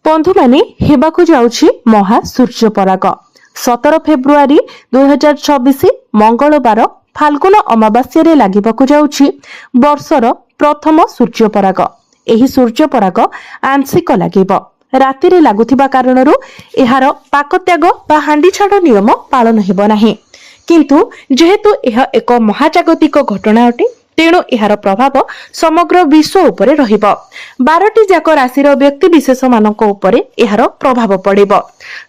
बंधु माने हेबाकु जाउछि महा सूर्य पराग 17 फेब्रुआरी 2026 मंगलवार फाल्गुन अमावास्या रे लागिबाकु जाउछि वर्षर प्रथम सूर्य पराग। एही सूर्य पराग आंशिक लागिब राति रे लागुथिबा कारणरू एहार पाकत्याग बा हांडी छाड़ नियम पालन हेबो नाही, किंतु जेहेतु एहा एक महाजागतिक घटना अटे तेणु एहार प्रभाव समग्र विश्व उपरे रहिब। 12टी जाक राशि व्यक्ति विशेष मानक उपरे एहार प्रभाव पड़िब।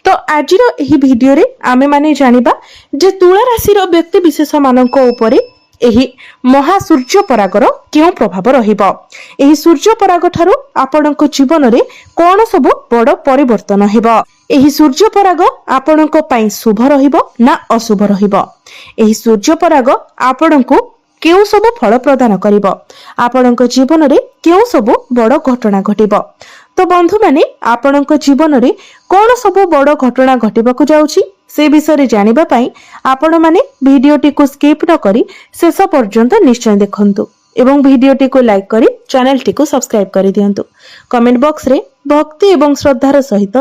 तो आजिर एही भिडियो रे आमे माने जानिबा जे तुला राशि व्यक्ति विशेष मानक उपरे एही महासूर्य परागर क्यों प्रभाव रहिब। एही सूर्य पराग ठारू आपणक जीवन रे कोन सब बड़ परिवर्तन हेबो। एही सूर्य पराग आपणक पई शुभ रहिब ना अशुभ रहिब। एही सूर्य पराग आपणकु केउ सब फल प्रदान करिब, आपणक जीवन रे केउ सब बड़ घटना घटिब। तो बंधु माने आपणक जीवन रे कोन सब बड़ घटना घटिबाकु जाउछि से विषय रे जानिबा पई आपण माने वीडियोटी को स्किप न करी शेष पर्यंत निश्चय देखंतु एवं वीडियोटी को लाइक करी चैनलटी को सब्सक्राइब करि दियंतु। कमेंट बॉक्स रे भक्ति एवं श्रद्धार सहित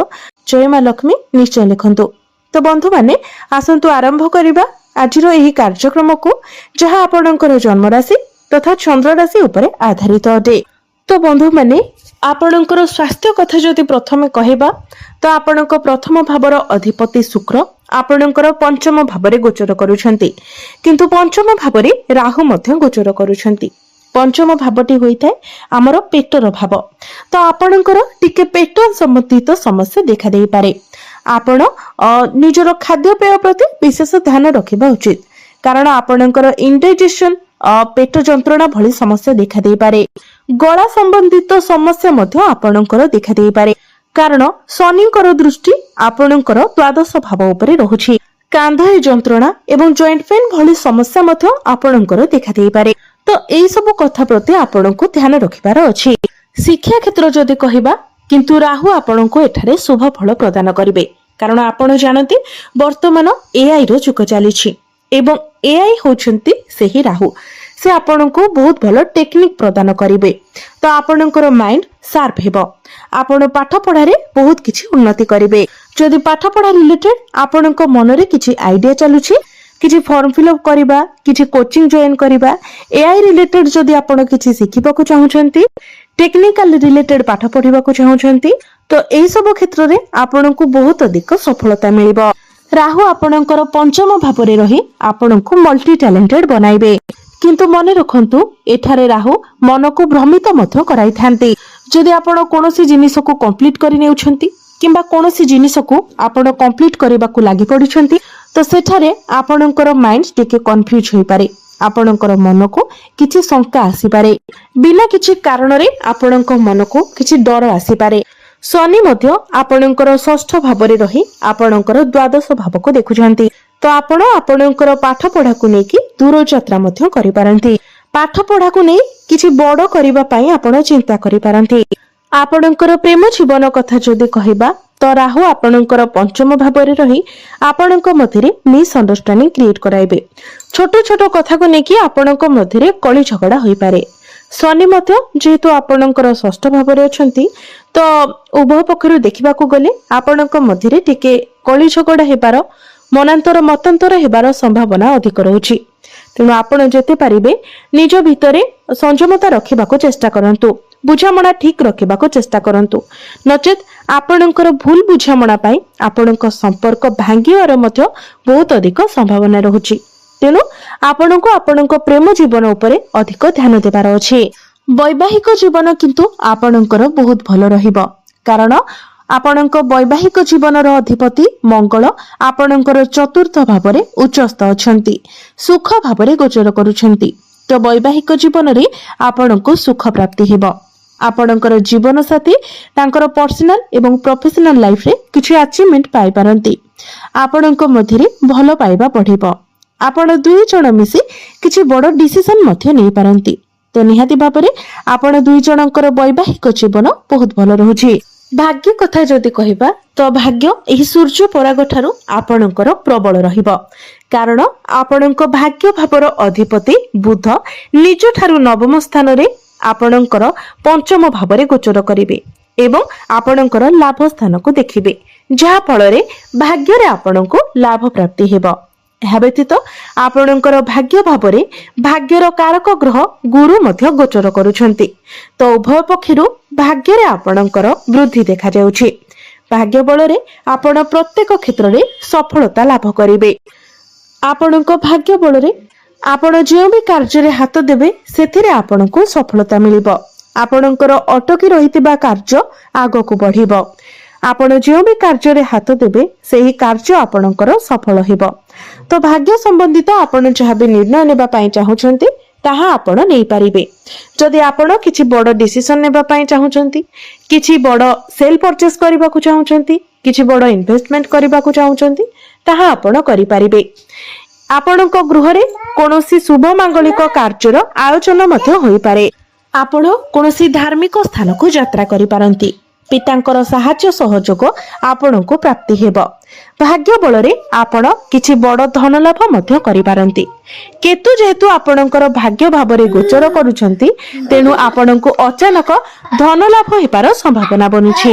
जय मां लक्ष्मी निश्चय लिखंतु। तो बंधु माने आसंतु आरंभ करिबा आजिर एही कार्यक्रम को जहाँ आपणकर जन्म राशि तथा चंद्र राशि उपरे आधारित अटे। तो बंधु माने आपणकर स्वास्थ्य कथा जदि प्रथमे कहिबा तो आपणक प्रथम भावर अधिपति शुक्र आपणकर पंचम भावरे गोचर करूछंती, किंतु पंचम भावरे राहु मध्य गोचर करूछंती। पंचम भावटी होइथाय हमर पेटर भाव। तो आपणकर टिके पेट संबंधित समस्या देखा देई पारे। आपण निजर खाद्यपेय प्रति विशेष ध्यान रखिबा उचित, कारण आपणकर इंडाइजेशन पेट जंत्रणा भली समस्या देखा देई पारे। गला संबंधित समस्या मध्य आपणकर देखा देई पारे, कारण शनिकर दृष्टि आपणकर द्वादश भाव उपरे रहुछि। कांधे जंत्रणा एवं जॉइंट पेन भली समस्या मध्य आपणकर देखा देई पारे। तो एई सब कथा प्रति आपणको ध्यान रखिबार अछि। शिक्षा क्षेत्र जदि कहिबा किंतु राहु आपणको एठारे शुभ फल प्रदान करिवे, कारण आपण जानते वर्तमान एआई रो जुग चलीछि एवं एआई होछंती सेही राहु। से आपणको बहुत भलो टेक्निक प्रदान करिवे। तो आपणकर माइंड शार्प हेबो, आपण पाठ पढ़ा रे बहुत किछि उन्नति करिवे। जदि पाठ पढ़ा रिलेटेड आपणको मन रे किछि आइडिया चलुछि, किछि फॉर्म फिलअप करिबा, किछि कोचिंग जॉइन करिबा, एआई रिलेटेड जदि आपण किछि सिखिबाकू चाहुछंती, टेक्निकल रिलेटेड पाठ पढ़िबाकू चाहुछंती, तो एही सब क्षेत्र रे आपणको बहुत अधिक सफलता मिलिबो। राहु आपणकर पंचम भावरे रही आपणको मल्टी टैलेंटेड बनाइबे, किंतु मने रखंतु एठारे राहु मन को भ्रमित मध्य कराई थांती। जदि आपण कोनोसी जिनिस को कंप्लीट करि नेउछंती किंबा कोनोसी जिनिस को आपण कंप्लीट करिबाकू लागि पड़िछंती, तो सेठारे आपणकर माइंड टिके कंफ्यूज होई पारे। आपणकर मन को किछि शंका आसी पारे, बिना किछि कारण रे आपणक मन को किछि डर आसी पारे। शनि मध्य आपणकर षष्ठ भावरे रही आपणकर द्वादश भाव को देखुछंती, तो आपण आपणकर पाठ पढ़ा को नेकी दूर यात्रा मध्य करि पारंती। पाठ पढ़ा को नै किछि बड़ करिबा पई आपण चिंता करि पारंती। आपणकर प्रेम जीवन कथा जदि कहिबा तो राहु आपणकर पंचम भावरे रही आपणक मध्यरे मिसअंडरस्टैंडिंग क्रिएट कराइबे। छोट छोट कथा को नेकी आपणक मध्यरे कଳି झगड़ा होई पारे। शनि मध्य जेहेतु आपणकर षष्ठ भावरे अछंती, तो उभय पक्षरु देखिबाकू गले आपणक मध्यरे टिके कଳି झगड़ा हेबार मनांतर मतांतर हेबार संभावना अधिक रहुछि। तेणु आपण जेते पारिबे निज भितरे संयमता रखिबाकू चेष्टा करंतु, बुझामणा ठीक रखिबाकू चेष्टा करंतु, नचेत आपणकर भूल बुझामणा पई आपणक संपर्क भांगिवार मध्य बहुत अधिक संभावना रहुछि। तेणु आपणको आपणको प्रेम जीवन उपरे अधिक ध्यान देबार अछि। वैवाहिक जीवन किंतु आपणकर बहुत भलो रहिबो, कारण आपणक वैवाहिक जीवनर अधिपति मंगल आपणकर चतुर्थ भावरे उच्चस्थ अछंती, सुख भावरे गोचर करूछंती। तो वैवाहिक जीवन रे आपणको सुख प्राप्ति हेबो। आपणकर जीवन साथी तांकर पर्सनल एवं प्रोफेशनल लाइफ रे किछि अचीवमेंट पाई पारंती। आपणक मध्यरे भलो पाइबा बढ़िबो। आपण दुई जण मिसी किछि बड़ डिसिजन मध्य नै पारंती। तो निहाती भाबरे आपण दुई जणकर वैवाहिक जीवन बहुत भलो रहुछि। भाग्य कथा जदि कहिबा तो भाग्य एही सूर्य पराग ठारू आपणकर प्रबल रहिबो, कारण आपणक भाग्य भावर अधिपति बुध निज ठारू नवम स्थान रे आपणकर पंचम भावरे गोचर करिवे। एवं आपणकर लाभ स्थान को देखिबे जहा फल भाग्य आपणको लाभ प्राप्ति हेबो। ଏହା ବ୍ୟତୀତ ଆପଣଙ୍କର ଭାଗ୍ୟ ଭାବରେ ଭାଗ୍ୟର କାରକ ଗ୍ରହ ଗୁରୁ ମଧ୍ୟ ଗୋଚର କରୁଛନ୍ତି। ତ ଉଭୟ ପକ୍ଷରୁ ଭାଗ୍ୟରେ ଆପଣଙ୍କର ବୃଦ୍ଧି ଦେଖାଯାଉଛି। ଭାଗ୍ୟ ବଳରେ ଆପଣ ପ୍ରତ୍ୟେକ କ୍ଷେତ୍ରରେ ସଫଳତା ଲାଭ କରିବେ। ଆପଣଙ୍କ ଭାଗ୍ୟ ବଳରେ ଆପଣ ଯେଉଁ ବି କାର୍ଯ୍ୟରେ ହାତ ଦେବେ ସେଥିରେ ଆପଣଙ୍କୁ ସଫଳତା ମିଳିବ। ଆପଣଙ୍କର ଅଟକି ରହିଥିବା କାର୍ଯ୍ୟ ଆଗକୁ ବଢିବ। ଆପଣ ଯେଉଁ ବି କାର୍ଯ୍ୟରେ ହାତ ଦେବେ ସେହି କାର୍ଯ୍ୟ ଆପଣଙ୍କର ସଫଳ ହେବ। ତ ଭାଗ୍ୟ ସମ୍ବନ୍ଧିତ ଆପଣ ଯାହା ବି ନିର୍ଣ୍ଣୟ ନେବା ପାଇଁ ଚାହୁଁଛନ୍ତି ତାହା ଆପଣ ନେଇପାରିବେ। ଯଦି ଆପଣ କିଛି ବଡ଼ ଡିସିସନ ନେବା ପାଇଁ ଚାହୁଁଛନ୍ତି, କିଛି ବଡ଼ ସେଲ୍ ପରଚେସ୍ କରିବାକୁ ଚାହୁଁଛନ୍ତି, କିଛି ବଡ଼ ଇନଭେଷ୍ଟମେଣ୍ଟ କରିବାକୁ ଚାହୁଁଛନ୍ତି, ତାହା ଆପଣ କରିପାରିବେ। ଆପଣଙ୍କ ଗୃହରେ କୌଣସି ଶୁଭ ମାଙ୍ଗଳିକ କାର୍ଯ୍ୟର ଆୟୋଜନ ମଧ୍ୟ ହୋଇପାରେ। ଆପଣ କୌଣସି ଧାର୍ମିକ ସ୍ଥାନକୁ ଯାତ୍ରା କରିପାରନ୍ତି। ପିତାଙ୍କର ସାହାଯ୍ୟ ସହଯୋଗ ଆପଣଙ୍କୁ ପ୍ରାପ୍ତି ହେବ। ଭାଗ୍ୟ ବଳରେ ଆପଣ କିଛି ବଡ଼ ଧନ ଲାଭ ମଧ୍ୟ କରିପାରନ୍ତି। କେତୁ ଯେହେତୁ ଆପଣଙ୍କର ଭାଗ୍ୟ ଭାବରେ ଗୋଚର କରୁଛନ୍ତି, ତେଣୁ ଆପଣଙ୍କୁ ଅଚାନକ ଧନ ଲାଭ ହେବାର ସମ୍ଭାବନା ବନୁଛି।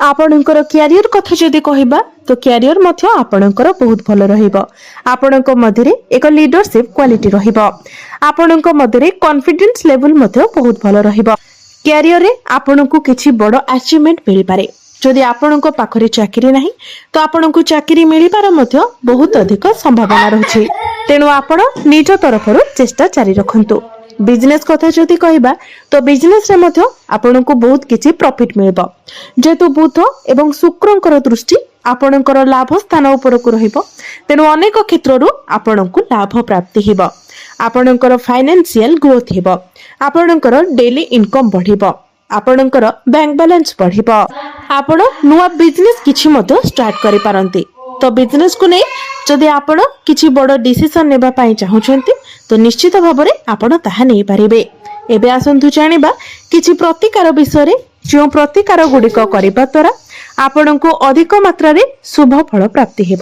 ଆପଣଙ୍କର କ୍ୟାରିୟର କଥା ଯଦି କହିବା ତ କ୍ୟାରିୟର ମଧ୍ୟ ଆପଣଙ୍କର ବହୁତ ଭଲ ରହିବ। ଆପଣଙ୍କ ମଧ୍ୟରେ ଏକ ଲିଡରସିପ କ୍ୱାଲିଟି ରହିବ। ଆପଣଙ୍କ ମଧ୍ୟରେ କନଫିଡେନ୍ସ ଲେଭେଲ ମଧ୍ୟ ବହୁତ ଭଲ ରହିବ। କ୍ୟାରିୟରରେ ଆପଣଙ୍କୁ କିଛି ବଡ଼ ଆଚିଭମେଣ୍ଟ ମିଳିପାରେ। ଯଦି ଆପଣଙ୍କ ପାଖରେ ଚାକିରି ନାହିଁ ତ ଆପଣଙ୍କୁ ଚାକିରି ମିଳିବାର ମଧ୍ୟ ବହୁତ ଅଧିକ ସମ୍ଭାବନା ରହିଛି। ତେଣୁ ଆପଣ ନିଜ ତରଫରୁ ଚେଷ୍ଟା ଜାରି ରଖନ୍ତୁ। ବିଜନେସ୍ କଥା ଯଦି କହିବା ତ ବିଜନେସରେ ମଧ୍ୟ ଆପଣଙ୍କୁ ବହୁତ କିଛି ପ୍ରଫିଟ ମିଳିବ। ଯେହେତୁ ବୁଧ ଏବଂ ଶୁକ୍ରଙ୍କର ଦୃଷ୍ଟି ଆପଣଙ୍କର ଲାଭ ସ୍ଥାନ ଉପରକୁ ରହିବ, ତେଣୁ ଅନେକ କ୍ଷେତ୍ରରୁ ଆପଣଙ୍କୁ ଲାଭ ପ୍ରାପ୍ତି ହେବ। ଆପଣଙ୍କର ଫାଇନାନ୍ସିଆଲ ଗ୍ରୋଥ ହେବ। ଆପଣଙ୍କର ଡେଲି ଇନକମ୍ ବଢିବ। ଆପଣଙ୍କର ବ୍ୟାଙ୍କ ବାଲାନ୍ସ ବଢିବ। ଆପଣ ନୂଆ ବିଜନେସ୍ କିଛି ମଧ୍ୟ ଷ୍ଟାର୍ଟ କରିପାରନ୍ତି। ତ ବିଜନେସକୁ ନେଇ ଯଦି ଆପଣ କିଛି ବଡ଼ ଡିସିସନ ନେବା ପାଇଁ ଚାହୁଁଛନ୍ତି ତ ନିଶ୍ଚିତ ଭାବରେ ଆପଣ ତାହା ନେଇପାରିବେ। ଏବେ ଆସନ୍ତୁ ଜାଣିବା କିଛି ପ୍ରତିକାର ବିଷୟରେ। ଯେଉଁ ପ୍ରତିକାର ଗୁଡ଼ିକ କରିବା ଦ୍ୱାରା ଆପଣଙ୍କୁ ଅଧିକ ମାତ୍ରାରେ ଶୁଭ ଫଳ ପ୍ରାପ୍ତି ହେବ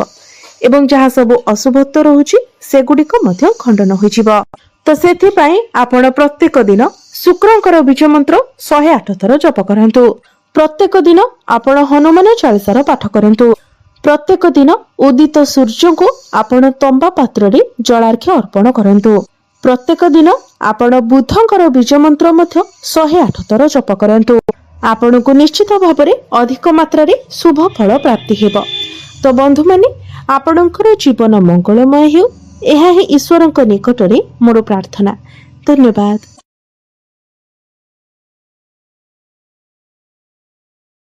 ଏବଂ ଯାହା ସବୁ ଅଶୁଭତ୍ୱ ରହୁଛି ସେଗୁଡ଼ିକ ମଧ୍ୟ ଖଣ୍ଡନ ହୋଇଯିବ। ତ ସେଥିପାଇଁ ଆପଣ ପ୍ରତ୍ୟେକ ଦିନ ଶୁକ୍ରଙ୍କର ବୀଜ ମନ୍ତ୍ର 108 ଥର ଜପ କରନ୍ତୁ। ପ୍ରତ୍ୟେକ ଦିନ ଆପଣ ହନୁମାନ ଚାଳିଶାର ପାଠ କରନ୍ତୁ। ପ୍ରତ୍ୟେକ ଦିନ ଉଦିତ ସୂର୍ଯ୍ୟଙ୍କୁ ଆପଣ ତମ୍ବା ପାତ୍ରରେ ଜଳାର୍ଘ୍ୟ ଅର୍ପଣ କରନ୍ତୁ। ପ୍ରତ୍ୟେକ ଦିନ ଆପଣ ବୁଧଙ୍କର ବୀଜ ମନ୍ତ୍ର ମଧ୍ୟ 108 ଥର ଜପ କରନ୍ତୁ। ଆପଣଙ୍କୁ ନିଶ୍ଚିତ ଭାବରେ ଅଧିକ ମାତ୍ରାରେ ଶୁଭ ଫଳ ପ୍ରାପ୍ତି ହେବ। ତ ବନ୍ଧୁମାନେ, ଆପଣଙ୍କର ଜୀବନ ମଙ୍ଗଳମୟ ହେଉ, ଏହା ହିଁ ଈଶ୍ୱରଙ୍କ ନିକଟରେ ମୋର ପ୍ରାର୍ଥନା। ଧନ୍ୟବାଦ।